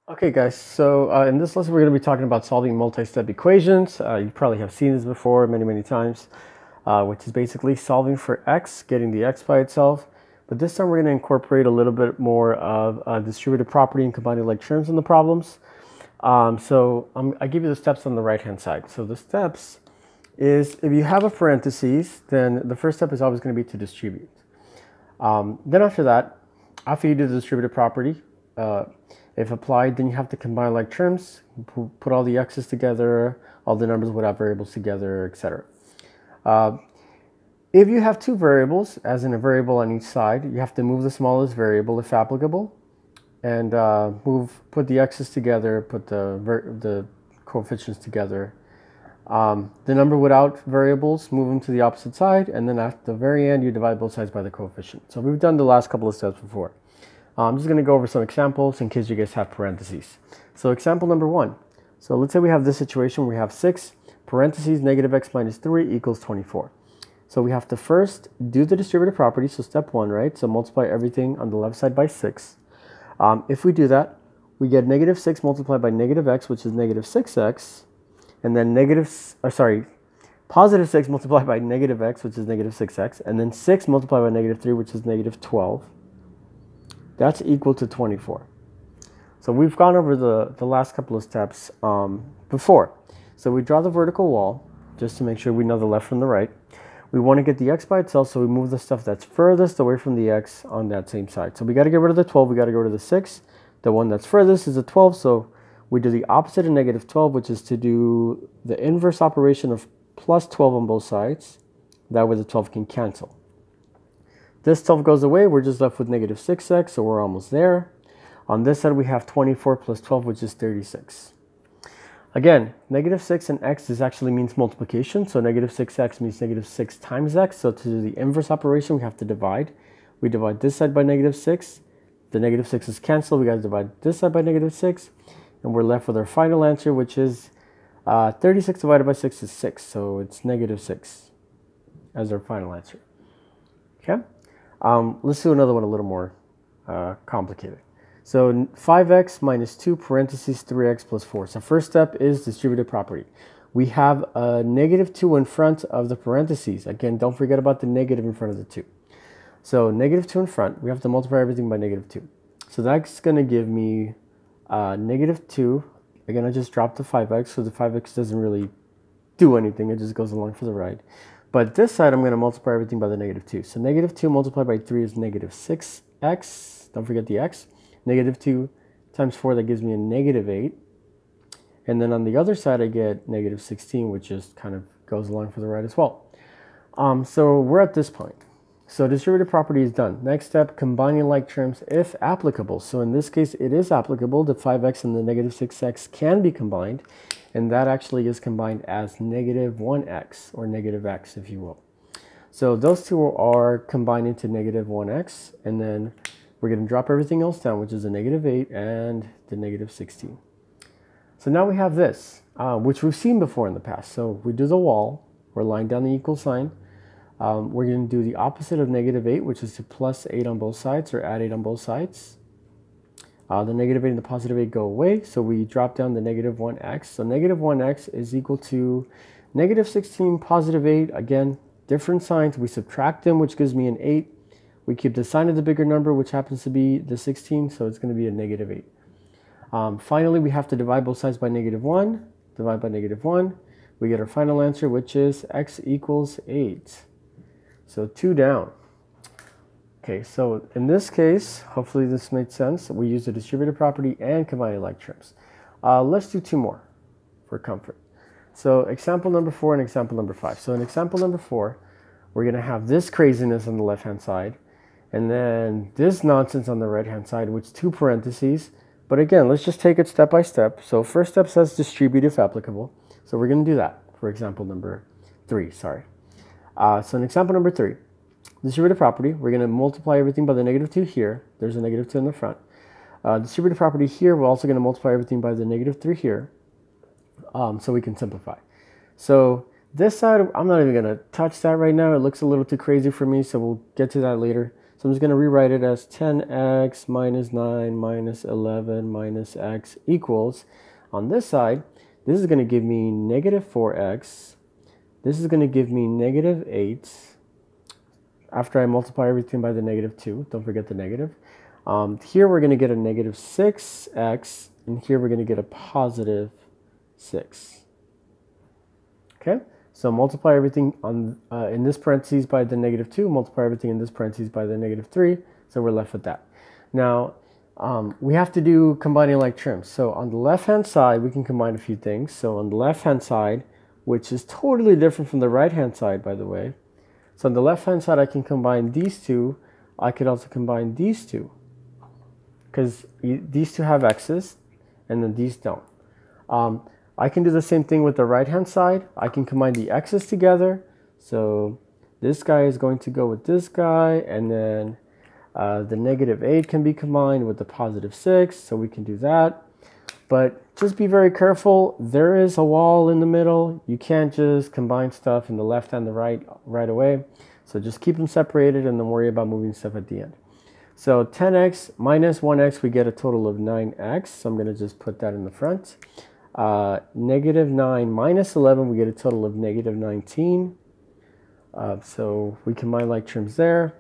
Okay guys, so in this lesson we're going to be talking about solving multi-step equations. You probably have seen this before many times, which is basically solving for x, getting the x by itself. But this time we're going to incorporate a little bit more of distributive property and combining like terms in the problems. I give you the steps on the right hand side. So the steps is if you have a parentheses, then the first step is always going to be to distribute. Then after that, after you do the distributive property, if applied, then you have to combine like terms, put all the x's together, all the numbers without variables together, etc. If you have two variables, as in a variable on each side, you have to move the smallest variable if applicable, and put the x's together, put the coefficients together. The number without variables, move them to the opposite side, and then at the very end, you divide both sides by the coefficient. So we've done the last couple of steps before. I'm just going to go over some examples in case you guys have parentheses. So example number 1. So let's say we have this situation. We have 6 parentheses negative x minus 3 equals 24. So we have to first do the distributive property. So step 1, right? So multiply everything on the left side by 6. If we do that, we get negative 6 multiplied by negative x, which is negative 6x. And then positive 6 multiplied by negative x, which is negative 6x. And then 6 multiplied by negative 3, which is negative 12. That's equal to 24. So we've gone over the last couple of steps before. So we draw the vertical wall just to make sure we know the left from the right. We want to get the x by itself, so we move the stuff that's furthest away from the x on that same side. So we got to get rid of the 12, we got to get rid of the 6. The one that's furthest is the 12, so we do the opposite of negative 12, which is to do the inverse operation of plus 12 on both sides. That way the 12 can cancel. This 12 goes away, we're just left with negative 6x, so we're almost there. On this side, we have 24 plus 12, which is 36. Again, negative 6 and x actually means multiplication, so negative 6x means negative 6 times x. So to do the inverse operation, we have to divide. We divide this side by negative 6. The negative 6 is canceled, we got to divide this side by negative 6. And we're left with our final answer, which is 36 divided by 6 is 6, so it's negative 6 as our final answer. Okay? Let's do another one a little more complicated. So 5x minus 2 parentheses 3x plus 4. So first step is distributive property. We have a negative 2 in front of the parentheses. Again, don't forget about the negative in front of the 2. So negative 2 in front, we have to multiply everything by negative 2. So that's going to give me negative 2. Again, I just dropped the 5x, so the 5x doesn't really do anything. It just goes along for the ride. But this side, I'm going to multiply everything by the negative 2. So negative 2 multiplied by 3 is negative 6x. Don't forget the x. Negative 2 times 4, that gives me a negative 8. And then on the other side, I get negative 16, which just kind of goes along for the ride as well. So we're at this point. So distributive property is done. Next step, combining like terms if applicable. So in this case, it is applicable. The 5x and the negative 6x can be combined. And that actually is combined as negative 1x, or negative x, if you will. So those two are combined into negative 1x. And then we're going to drop everything else down, which is the negative 8 and the negative 16. So now we have this, which we've seen before in the past. So we do the wall. We're laying down the equal sign. We're going to do the opposite of negative 8, which is to plus 8 on both sides, or add 8 on both sides. The negative 8 and the positive 8 go away, so we drop down the negative 1x. So negative 1x is equal to negative 16, positive 8. Again, different signs. We subtract them, which gives me an 8. We keep the sign of the bigger number, which happens to be the 16, so it's going to be a negative 8. Finally, we have to divide both sides by negative 1. Divide by negative 1. We get our final answer, which is x equals 8. So 2 down. Okay, so in this case, hopefully this made sense. We use the distributive property and combining like terms. Let's do 2 more for comfort. So example number 4 and example number 5. So in example number 4, we're going to have this craziness on the left-hand side, and then this nonsense on the right-hand side, which is 2 parentheses. But again, let's just take it step by step. So first step says distributive applicable. So we're going to do that for example number 3, sorry. So in example number 3, distributive property, we're going to multiply everything by the negative 2 here. There's a negative 2 in the front. Distributive property here, we're also going to multiply everything by the negative 3 here, so we can simplify. So this side, I'm not even going to touch that right now. It looks a little too crazy for me, so we'll get to that later. So So I'm just going to rewrite it as 10x minus 9 minus 11 minus x equals, on this side, this is going to give me negative 4x. This is going to give me negative 8 after I multiply everything by the negative 2. Don't forget the negative. Here we're going to get a negative 6x, and here we're going to get a positive 6. Okay, so multiply everything on in this parentheses by the negative 2, multiply everything in this parentheses by the negative 3, so we're left with that. Now, we have to do combining like terms. So on the left-hand side, we can combine a few things. So on the left-hand side, which is totally different from the right-hand side, by the way. So on the left-hand side, I can combine these two. I could also combine these two, because these two have x's, and then these don't. I can do the same thing with the right-hand side. I can combine the x's together. So this guy is going to go with this guy, and then the negative 8 can be combined with the positive 6, so we can do that. But just be very careful. There is a wall in the middle. You can't just combine stuff in the left and the right away. So just keep them separated and then worry about moving stuff at the end. So 10x minus 1x, we get a total of 9x. So I'm going to just put that in the front. Negative 9 minus 11, we get a total of negative 19. So we combine like terms there.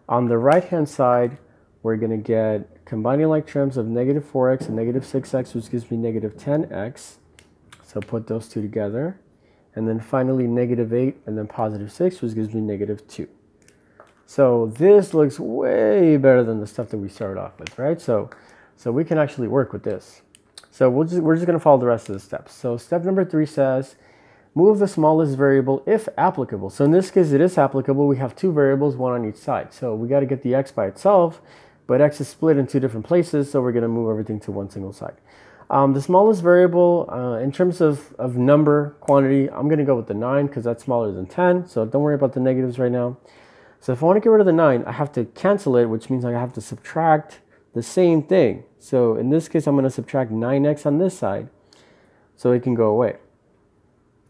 On the right-hand side, we're going to get combining like terms of negative 4x and negative 6x, which gives me negative 10x. So put those two together. And then finally negative 8 and then positive 6, which gives me negative 2. So this looks way better than the stuff that we started off with, right? So we can actually work with this. So we're just going to follow the rest of the steps. So step number 3 says, move the smallest variable if applicable. So in this case, it is applicable. We have two variables, one on each side. So we got to get the x by itself, but x is split in two different places, so we're going to move everything to one single side. The smallest variable, in terms of number, quantity, I'm going to go with the 9 because that's smaller than 10. So don't worry about the negatives right now. So if I want to get rid of the 9, I have to cancel it, which means I have to subtract the same thing. So in this case, I'm going to subtract 9x on this side so it can go away.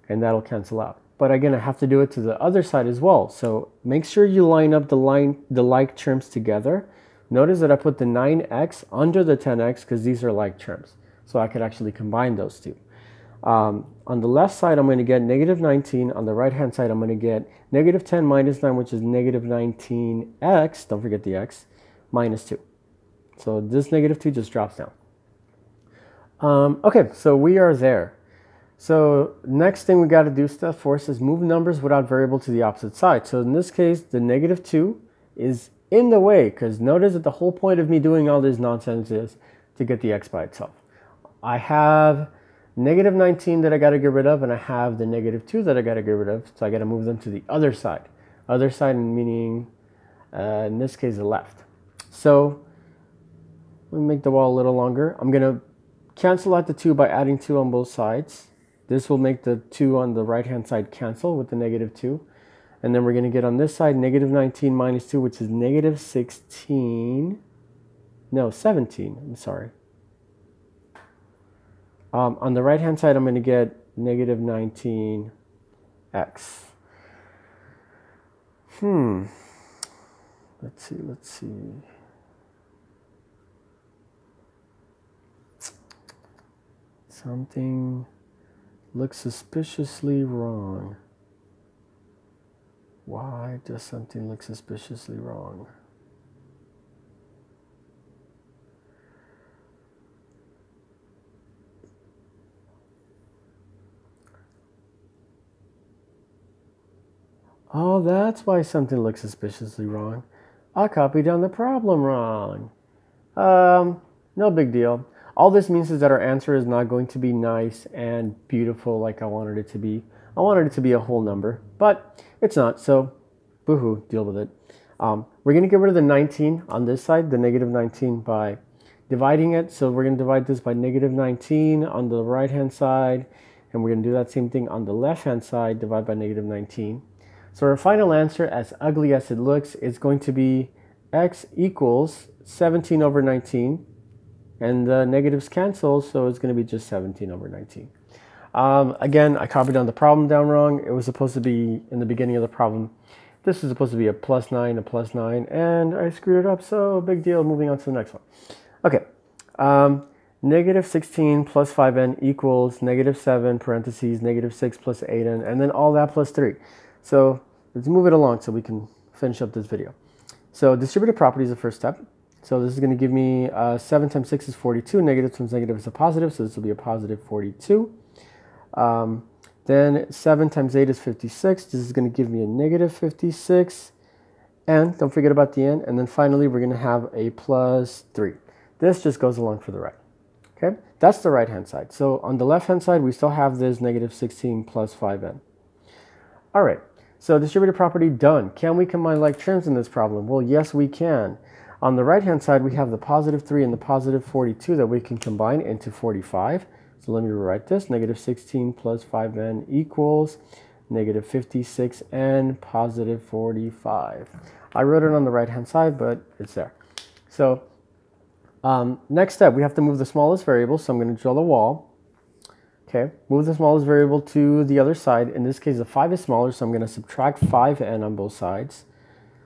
And that'll cancel out. But again, I have to do it to the other side as well. So make sure you line up the like terms together. Notice that I put the 9x under the 10x because these are like terms. So I could actually combine those two. On the left side, I'm going to get negative 19. On the right-hand side, I'm going to get negative 10 minus 9, which is negative 19x. Don't forget the x, minus 2. So this negative 2 just drops down. Okay, so we are there. So next thing we got to do, step 4 says move numbers without variable to the opposite side. So in this case, the negative 2 is in the way, because notice that the whole point of me doing all this nonsense is to get the x by itself. I have negative 19 that I got to get rid of, and I have the negative 2 that I got to get rid of, so I got to move them to the other side. Other side meaning, in this case, the left. So let me make the wall a little longer. I'm going to cancel out the 2 by adding 2 on both sides. This will make the 2 on the right-hand side cancel with the negative 2. And then we're going to get on this side negative 19 minus 2, which is negative 17. No, 17. I'm sorry. On the right-hand side, I'm going to get negative 19x. Let's see. Something looks suspiciously wrong. Why does something look suspiciously wrong? Oh, that's why something looks suspiciously wrong. I copied down the problem wrong. No big deal. All this means is that our answer is not going to be nice and beautiful like I wanted it to be. I wanted it to be a whole number, but it's not, so boo-hoo, deal with it. We're going to get rid of the 19 on this side, the negative 19, by dividing it. So we're going to divide this by negative 19 on the right-hand side, and we're going to do that same thing on the left-hand side, divide by negative 19. So our final answer, as ugly as it looks, is going to be x equals 17 over 19. And the negatives cancel, so it's going to be just 17 over 19. Again, I copied down the problem down wrong. It was supposed to be in the beginning of the problem. This is supposed to be a +9, a +9, and I screwed it up, so big deal. Moving on to the next one. Okay, negative 16 plus 5n equals negative 7 parentheses negative 6 plus 8n, and then all that plus 3. So let's move it along so we can finish up this video. So distributive property is the first step. So this is going to give me 7 times 6 is 42. Negative times negative is a positive, so this will be a positive 42. Then 7 times 8 is 56. This is going to give me a negative 56. And don't forget about the n. And then finally, we're going to have a plus 3. This just goes along for the right. Okay, that's the right-hand side. So on the left-hand side, we still have this negative 16 plus 5n. All right, so distributive property done. Can we combine like terms in this problem? Well, yes, we can. On the right-hand side, we have the positive 3 and the positive 42 that we can combine into 45. So let me rewrite this. Negative 16 plus 5n equals negative 56 and positive 45. I wrote it on the right-hand side, but it's there. So next step, we have to move the smallest variable. So I'm going to draw the wall. Okay, move the smallest variable to the other side. In this case, the 5 is smaller, so I'm going to subtract 5n on both sides.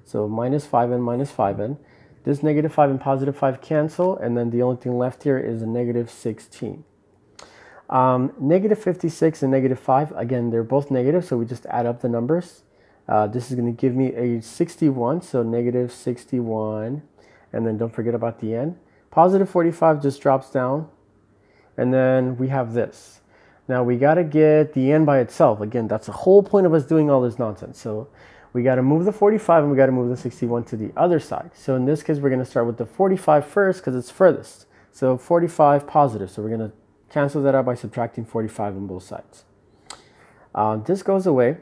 So minus 5n minus 5n. This negative 5 and positive 5 cancel, and then the only thing left here is a negative 16. Negative 56 and negative 5, again, they're both negative, so we just add up the numbers. This is going to give me a 61, so negative 61, and then don't forget about the n. Positive 45 just drops down, and then we have this. Now we got to get the n by itself. Again, that's the whole point of us doing all this nonsense. So we got to move the 45 and we got to move the 61 to the other side. So in this case, we're going to start with the 45 first because it's furthest. So 45 positive. So we're going to cancel that out by subtracting 45 on both sides. This goes away.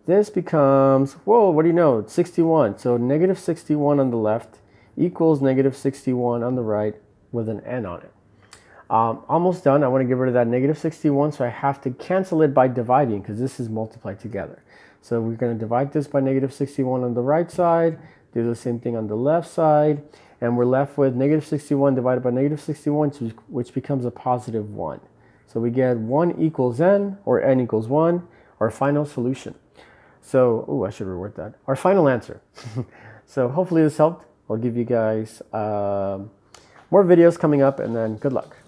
This becomes, whoa, what do you know? It's 61. So negative 61 on the left equals negative 61 on the right with an n on it. Almost done. I want to get rid of that negative 61, so I have to cancel it by dividing because this is multiplied together. So we're going to divide this by negative 61 on the right side, do the same thing on the left side, and we're left with negative 61 divided by negative 61, which becomes a positive 1. So we get 1 equals n, or n equals 1, our final solution. So, oh, I should reword that. Our final answer. So hopefully this helped. I'll give you guys more videos coming up, and then good luck.